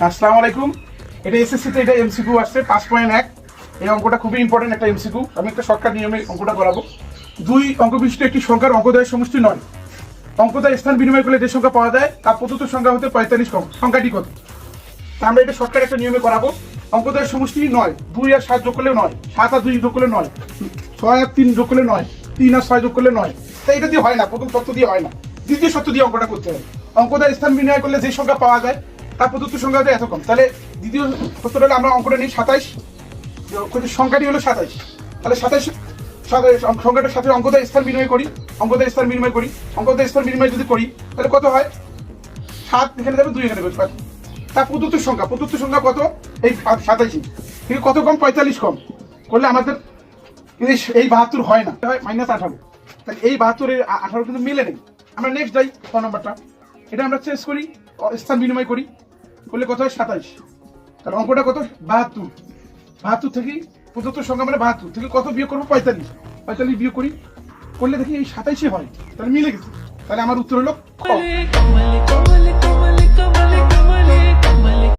আসসালামু আলাইকুম। এটা এসএসসিতে এটা এমসিকিউ আসছে 5.1। এই অঙ্কটা খুবই ইম্পর্টেন্ট একটা এমসিকিউ। আমি একটা শর্টকাট নিয়মে অঙ্কটা করাবো। দুই অঙ্ক বিশিষ্ট একটি সংখ্যার অঙ্কদ্বয়ের সমষ্টি 9। অঙ্কদ্বয় স্থান বিনিময় করলে যে সংখ্যা পাওয়া যায় তার প্রদত্ত সংখ্যা হতে 45 কম। সংখ্যাটি কত? তা আমরা এটা শর্টকাট একটা নিয়মে করাবো। অঙ্কদ্বয়ের সমষ্টি 9, 2 আর 7 যোগ করলে 9, 7 আর 2 যোগ করলে 9, 6 আর 3 যোগ করলে 9, 3 আর 6 যোগ করলে 9। তাই এটা দিয়ে হয় না, প্রথম শর্ত দিয়ে হয় না, দ্বিতীয় শর্ত দিয়ে অঙ্কটা করতে হবে। অঙ্কদ্বয় স্থান বিনিময় করলে যে সংখ্যা পাওয়া যায় তার প্রদত্ত সংখ্যা হতে এত কম। তাহলে দ্বিতীয় সূত্রটা হলে আমরা অঙ্কটা নিই 27, সংখ্যাটি হলো 27। তাহলে 27 সংখ্যাটার সাথে অঙ্কদ্বয় স্থান বিনিময় করি, অঙ্কদ্বয় স্থান বিনিময় করি। অঙ্কদ্বয় স্থান বিনিময় যদি করি তাহলে কত হয়? 7 এখানে যাবে, 2 এখানে যাবে। তার প্রদত্ত সংখ্যা কত? এই 27। কিন্তু কত কম? 45 কম। করলে আমাদের এই 72 হয় না, হয় -18। তাহলে এই 72 18 কিন্তু মিলে নেই। আমরা নেক্সট যাই, 6 নম্বরটা। এটা আমরা চেঞ্জ করি, স্থান বিনিময় করি, করলে কত হয়? 27। তাহলে অঙ্কটা কত? 72। 72 থেকে প্রদত্ত সংখ্যা মানে 72 থেকে কত বিয়োগ করবো? 45। 45 বিয়োগ করি, করলে দেখি এই 27 হয়। তাহলে মিলে গেছে। তাহলে আমার উত্তর হলো খ।